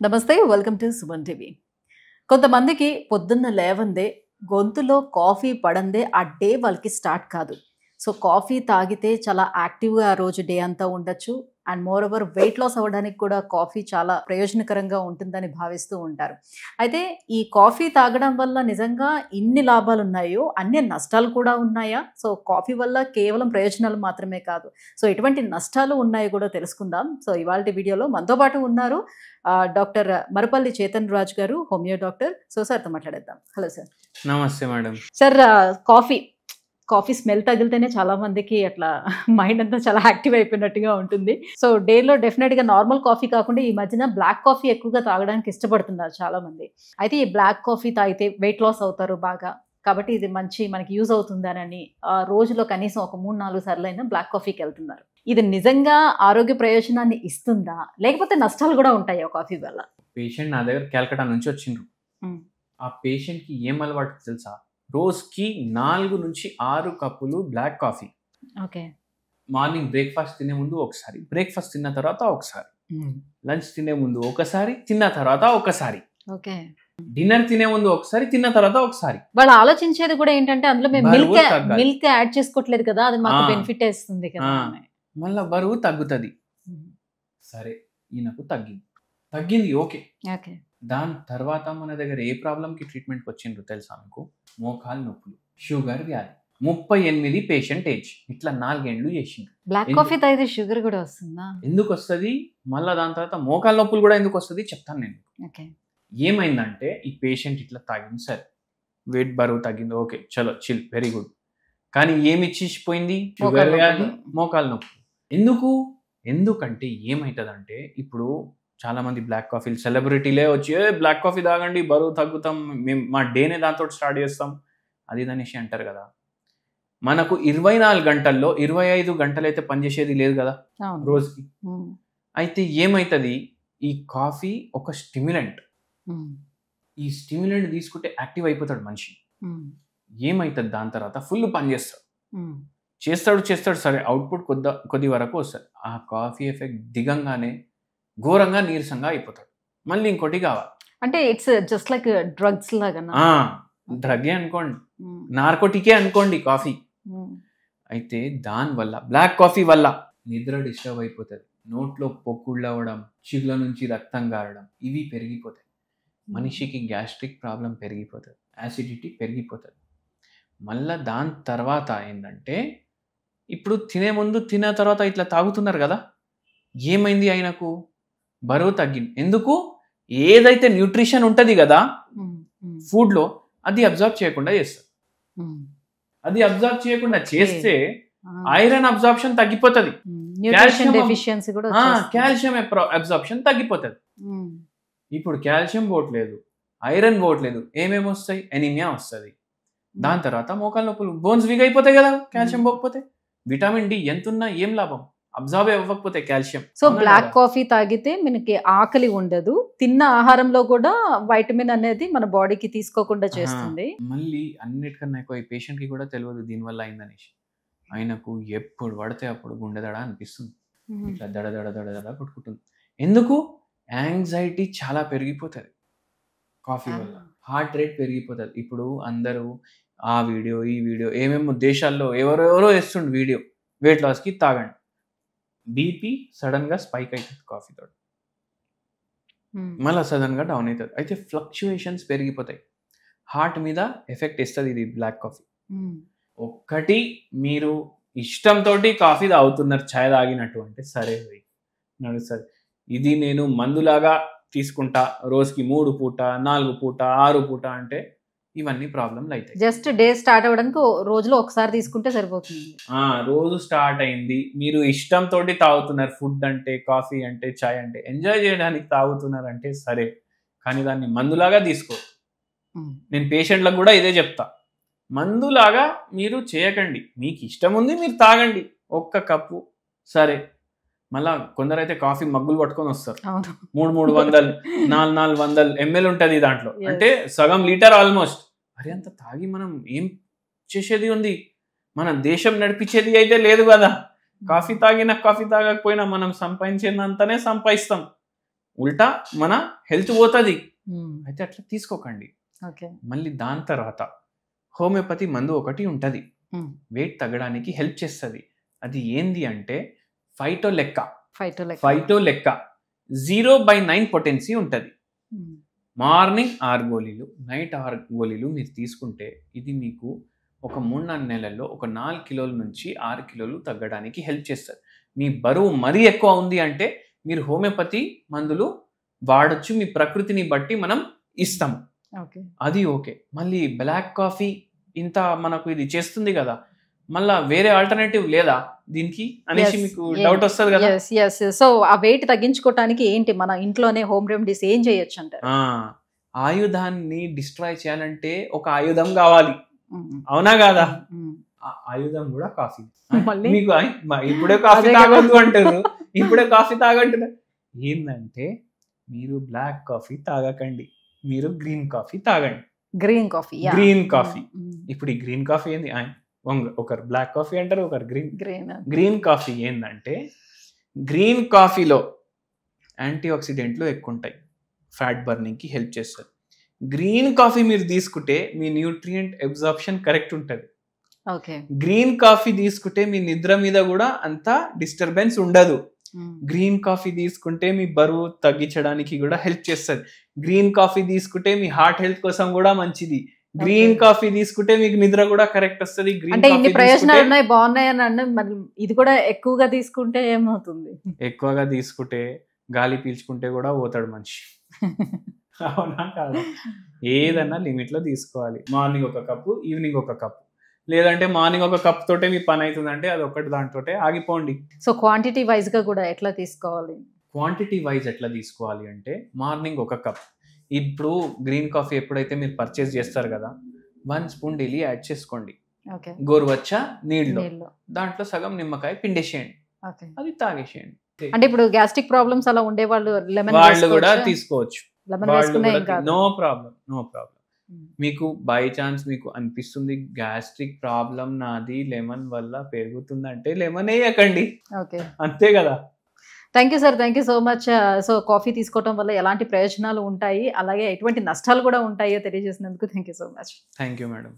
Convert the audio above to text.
నమస్తే welcome to Suman TV. కొంతమందికి పొద్దున్న లేవందే గొంతులో కాఫీ పడందే ఆ డే వాళ్ళకి స్టార్ట్ కాదు. సో కాఫీ తాగితే చాలా యాక్టివ్గా ఆ రోజు డే అంతా ఉండొచ్చు. And moreover weight loss అవ్వడానికి కూడా కాఫీ చాలా ప్రయోజనకరంగా ఉంటుందని భావిస్తూ ఉంటారు. అయితే ఈ కాఫీ తాగడం వల్ల నిజంగా ఇన్ని లాభాలు ఉన్నాయో అన్ని నష్టాలు కూడా ఉన్నాయా? సో కాఫీ వల్ల కేవలం ప్రయోజనాలు మాత్రమే కాదు, సో ఎటువంటి నష్టాలు ఉన్నాయో కూడా తెలుసుకుందాం. సో ఇవాల్టి వీడియోలో మనతో పాటు ఉన్నారు డాక్టర్ మరపల్లి చేతన్ రాజ్ గారు, హోమియో డాక్టర్. సో సార్తో మాట్లాడేద్దాం. Hello sir. నమస్తే మేడం. సార్, కాఫీ స్మెల్ తగిలితేనే చాలా మందికి అట్లా మైండ్ అంతా చాలా యాక్టివ్ అయిపోయినట్టుగా ఉంటుంది. సో డేలో డెఫినెట్గా నార్మల్ కాఫీ కాకుండా ఈ మధ్యన బ్లాక్ కాఫీ ఎక్కువగా తాగడానికి ఇష్టపడుతున్నారు చాలా మంది. అయితే ఈ బ్లాక్ కాఫీ తాగితే వెయిట్ లాస్ అవుతారు బాగా, కాబట్టి ఇది మనకి యూజ్ అవుతుందని రోజులో కనీసం ఒక 3-4 సార్లు అయినా బ్లాక్ కాఫీకి వెళ్తున్నారు. ఇది నిజంగా ఆరోగ్య ప్రయోజనాన్ని ఇస్తుందా, లేకపోతే నష్టాలు కూడా ఉంటాయా కాఫీ వల్ల? పేషెంట్ నా దగ్గర క్యాల్కటా నుంచి వచ్చిండ్రు. ఆ పేషెంట్కి ఏం అలవాటు తెలుసా? రోజుకి 4 నుంచి 6 కప్పులు black coffee. Okay. Morning breakfast తినే ముందు ఒకసారి, బ్రేక్ఫాస్ట్ తిన్న తర్వాత ఒకసారి, లంచ్ తినే ముందు ఒకసారి, తిన్న తర్వాత ఒకసారి, ఓకే, డిన్నర్ తినే ముందు ఒకసారి, తిన్న తర్వాత ఒకసారి. వాళ్ళు ఆలోచించేది కూడా ఏంటంటే అందులో మేము మిల్క్ యాడ్ చేసుకోవట్లేదు కదా, అది మాకు బెనిఫిట్ ఇస్తుంది కదా. మళ్ళా బరువు తగ్గుతుంది. సరే, ఈయనకు తగ్గింది ఓకే. దాని తర్వాత మన దగ్గర ఏ ప్రాబ్లంకి ట్రీట్మెంట్కి వచ్చిండ్రు తెలుసా మీకు? మోకాలు నొప్పులు, షుగర్ వ్యాధి, 38 పేషెంట్ ఏజ్, ఇట్లా 4 ఏళ్ళు చేసిండ్రు. బ్లాక్ కాఫీ తాగితే షుగర్ కూడా వస్తుందా? ఎందుకు వస్తుంది? మళ్ళీ దాని తర్వాత మోకాలు నొప్పులు కూడా ఎందుకు వస్తుంది చెప్తాను నేను. ఏమైందంటే ఈ పేషెంట్ ఇట్లా తాగింది, సరే వెయిట్ బరువు తగ్గింది, ఓకే చలో చిల్, వెరీ గుడ్. కానీ ఏమి ఇచ్చిపోయింది? షుగర్ వ్యాధి, మోకాలు నొప్పులు. ఎందుకంటే ఏమవుతుందంటే ఇప్పుడు చాలా మంది బ్లాక్ కాఫీలు సెలబ్రిటీలే వచ్చి బ్లాక్ కాఫీ తాగండి బరువు తగ్గుతాం, మేము మా డేనే దాంతో స్టార్ట్ చేస్తాం, అది అనేసి అంటారు కదా. మనకు 24 గంటల్లో 25 గంటలు అయితే పనిచేసేది లేదు కదా రోజుకి. అయితే ఏమవుతుంది, ఈ కాఫీ ఒక స్టిమ్యులెంట్. ఈ స్టిమ్యులెంట్ తీసుకుంటే యాక్టివ్ అయిపోతాడు మనిషి. ఏమవుతుంది దాని తర్వాత ఫుల్ పని చేస్తాడు, సరే అవుట్పుట్ కొద్ది వరకు వస్తుంది. ఆ కాఫీ ఎఫెక్ట్ దిగంగానే ఘోరంగా నీరసంగా అయిపోతాడు, మళ్ళీ ఇంకోటి కావాలి. అంటే ఇట్స్ జస్ట్ లైక్ డ్రగ్స్ లాగా. డ్రగ్గే అనుకోండి, నార్కోటికే అనుకోండి కాఫీ. అయితే దానివల్ల బ్లాక్ కాఫీ వల్ల నిద్ర డిస్టర్బ్ అయిపోతుంది, నోట్లో పొక్కుళ్ళు అవ్వడం, చిగుల నుంచి రక్తం గారడం, ఇవి పెరిగిపోతాయి. మనిషికి గ్యాస్ట్రిక్ ప్రాబ్లం పెరిగిపోతుంది, యాసిడిటీ పెరిగిపోతుంది. మళ్ళీ దాని తర్వాత ఏంటంటే ఇప్పుడు తినే ముందు తిన్న తర్వాత ఇట్లా తాగుతున్నారు కదా, ఏమైంది ఆయనకు? బరువు తగ్గింది. ఎందుకు? ఏదైతే న్యూట్రిషన్ ఉంటుంది కదా ఫుడ్లో, అది అబ్జర్వ్ చేయకుండా చేస్తారు. అది అబ్జర్వ్ చేయకుండా చేస్తే ఐరన్ అబ్జార్ప్షన్ తగ్గిపోతుంది, కాల్షియం అబ్జార్ప్షన్ తగ్గిపోతుంది. ఇప్పుడు కాల్షియం పోవట్లేదు, ఐరన్ పోవట్లేదు, ఏమేమి వస్తాయి? ఎనీమియా వస్తుంది. దాని తర్వాత మోకాలు నొప్పులు, బోన్స్ వీక్ అయిపోతాయి కదా కాల్షియం పోకపోతే. విటమిన్ డి ఎంతున్నా ఏం లాభం, అబ్జర్వ్ అవ్వకపోతే కాల్షియం. సో బ్లాక్ కాఫీ తాగితే మనకి ఆకలి ఉండదు, తిన్న ఆహారంలో కూడా వైటమిన్ అనేది మన బాడీకి తీసుకోకుండా చేస్తుంది. మళ్ళీ అన్నిటికన్నా ఎక్కువ ఈ పేషెంట్ కి కూడా తెలియదు దీనివల్ల అయిందనేసి. ఆయనకు ఎప్పుడు పడితే అప్పుడు గుండె దడ అనిపిస్తుంది, ఇట్లా దడ దడ దడ దడ కొట్టుకుంటుంది. ఎందుకు? యాంగ్జైటీ చాలా పెరిగిపోతుంది కాఫీ వల్ల, హార్ట్ రేట్ పెరిగిపోతుంది. ఇప్పుడు అందరూ ఆ వీడియో ఈ వీడియో ఏమేమో దేశాల్లో ఎవరెవరో వేస్తుండే వీడియో, వెయిట్ లాస్కి తాగండి, బీపీ సడన్ గా స్పైక్ అవుతుంది కాఫీ తోటి, మళ్ళీ సడన్ గా డౌన్ అవుతుంది. అయితే ఫ్లక్చుయేషన్స్ పెరిగిపోతాయి, హార్ట్ మీద ఎఫెక్ట్ ఇస్తుంది ఇది బ్లాక్ కాఫీ. ఒక్కటి మీరు ఇష్టంతో కాఫీ తాగుతున్నారు, ఛాయ్ తాగినట్టు అంటే సరే నడుస్తుంది. ఇది నేను మందులాగా తీసుకుంటా, రోజుకి 3 పూట 4 పూట 6 పూట అంటే ఇవన్నీ ప్రాబ్లంలు అవుతాయి. జస్ట్ డే స్టార్ట్ అవ్వడానికి రోజులో ఒకసారి తీసుకుంటే సరిపోతుంది. రోజు స్టార్ట్ అయింది, మీరు ఇష్టంతో తాగుతున్నారు, ఫుడ్ అంటే కాఫీ అంటే చాయ్ అంటే ఎంజాయ్ చేయడానికి తాగుతున్నారంటే సరే, కానీ దాన్ని మందులాగా తీసుకో. నేను పేషెంట్లకు కూడా ఇదే చెప్తా, మందులాగా మీరు చేయకండి. మీకు ఇష్టం ఉంది మీరు తాగండి, 1 కప్పు సరే. మళ్ళా కొందరైతే కాఫీ మగ్గులు పట్టుకొని వస్తారు, 300 400 ml ఉంటుంది దాంట్లో, అంటే సగం లీటర్ ఆల్మోస్ట్. అరే అంత తాగి మనం ఏం చేసేది ఉంది? మన దేశం నడిపించేది అయితే లేదు కదా. కాఫీ తాగినా కాఫీ తాగకపోయినా మనం సంపాదించినంతనే సంపాదిస్తాం. ఉల్టా మన హెల్త్ పోతుంది. అయితే అట్లా తీసుకోకండి. ఓకే. మళ్ళీ దాని తర్వాత హోమియోపతి మందు ఒకటి ఉంటుంది, వెయిట్ తగ్గడానికి హెల్ప్ చేస్తుంది. అది ఏంది అంటే ఫైటోలెక్కా. 0/9 పొటెన్సీ ఉంటుంది. మార్నింగ్ 6 గోళీలు, నైట్ 6 గోళీలు మీరు తీసుకుంటే ఇది మీకు ఒక 3-4 నెలల్లో ఒక 4 కిలోల నుంచి 6 కిలోలు తగ్గడానికి హెల్ప్ చేస్తుంది. మీ బరువు మరీ ఎక్కువ ఉంది అంటే మీరు హోమియోపతి మందులు వాడచ్చు, మీ ప్రకృతిని బట్టి మనం ఇస్తాము. అది ఓకే. మళ్ళీ బ్లాక్ కాఫీ ఇంత మనకు ఇది చేస్తుంది కదా, మళ్ళా వేరే ఆల్టర్నేటివ్ లేదా దీనికి అనేసి మీకు డౌట్ వస్తుంది కదా. సో ఆ వెయిట్ తగ్గించుకోవడానికి ఏంటి మన ఇంట్లోనే హోమ్ రెమెడీస్ ఏం చేయొచ్చు అంటే, ఆయుధాన్ని డిస్ట్రాయ్ చేయాలంటే ఒక ఆయుధం కావాలి, అవునా కాదా? ఆయుధం కూడా కాఫీ. మీకు ఇప్పుడే కాఫీ తాగొద్దు అంటారు, ఇప్పుడే కాఫీ తాగంటున్నారు. ఏంటంటే మీరు బ్లాక్ కాఫీ తాగకండి, మీరు గ్రీన్ కాఫీ తాగండి. Green coffee. ఇప్పుడు ఈ గ్రీన్ కాఫీ ఏంది, ఒకరు బ్లాక్ కాఫీ అంటారు, ఒకరు గ్రీన్ కాఫీ. ఏంటంటే గ్రీన్ కాఫీలో యాంటీ ఆక్సిడెంట్లు ఎక్కువ ఉంటాయి, ఫ్యాట్ బర్నింగ్కి హెల్ప్ చేస్తుంది. గ్రీన్ కాఫీ మీరు తీసుకుంటే మీ న్యూట్రియంట్ అబ్జార్ప్షన్ కరెక్ట్ ఉంటుంది. గ్రీన్ కాఫీ తీసుకుంటే మీ నిద్ర మీద కూడా అంత డిస్టర్బెన్స్ ఉండదు. గ్రీన్ కాఫీ తీసుకుంటే మీ బరువు తగ్గించడానికి కూడా హెల్ప్ చేస్తుంది. గ్రీన్ కాఫీ తీసుకుంటే మీ హార్ట్ హెల్త్ కోసం కూడా మంచిది. గ్రీన్ కాఫీ తీసుకుంటే మీకు నిద్ర కూడా కరెక్ట్ వస్తుంది. అంటే ఇన్ని ప్రయోజనాలు ఉన్నాయి, బాగున్నాయి అని అన్న, మరి ఇది కూడా ఎక్కువగా తీసుకుంటే ఏమవుతుంది? ఎక్కువగా తీసుకుంటే గాలి పీల్చుకుంటే కూడా పోతాడు మనిషి, అవునా కాదు? ఏదన్నా లిమిట్ లో తీసుకోవాలి. మార్నింగ్ ఒక కప్పు, ఈవినింగ్ ఒక కప్పు, లేదంటే మార్నింగ్ ఒక కప్ తోటే మీ పని అవుతుందంటే అది ఒకటి దాంతోటే ఆగిపోండి. సో క్వాంటిటీ వైజ్ గా కూడా ఎట్లా తీసుకోవాలి? క్వాంటిటీ వైజ్ ఎట్లా తీసుకోవాలి అంటే మార్నింగ్ ఒక కప్. ఇప్పుడు గ్రీన్ కాఫీ ఎప్పుడైతే మీరు పర్చేస్ చేస్తారు కదా, 1 స్పూన్ డైలీ యాడ్ చేసుకోండి గోరువచ్చా నీళ్ళు, దాంట్లో సగం నిమ్మకాయ పిండేసేయండి, అది తాగేసేయండి. అంటే ఇప్పుడు గ్యాస్ట్రిక్ ప్రాబ్లమ్స్ అలా ఉండే వాళ్ళు వాళ్ళు కూడా తీసుకోవచ్చు, నో ప్రాబ్లం. మీకు బై ఛాన్స్ మీకు అనిపిస్తుంది గ్యాస్ట్రిక్ ప్రాబ్లం నాది లెమన్ వల్ల పెరుగుతుందంటే లెమన్ వేయకండి, అంతే కదా. Thank you sir, thank you so much. So coffee తీసుకోవడం వల్ల ఎలాంటి ప్రయోజనాలు ఉంటాయి, అలాగే ఎటువంటి నష్టాలు కూడా ఉంటాయో తెలియజేసినందుకు thank you so much. Thank you madam.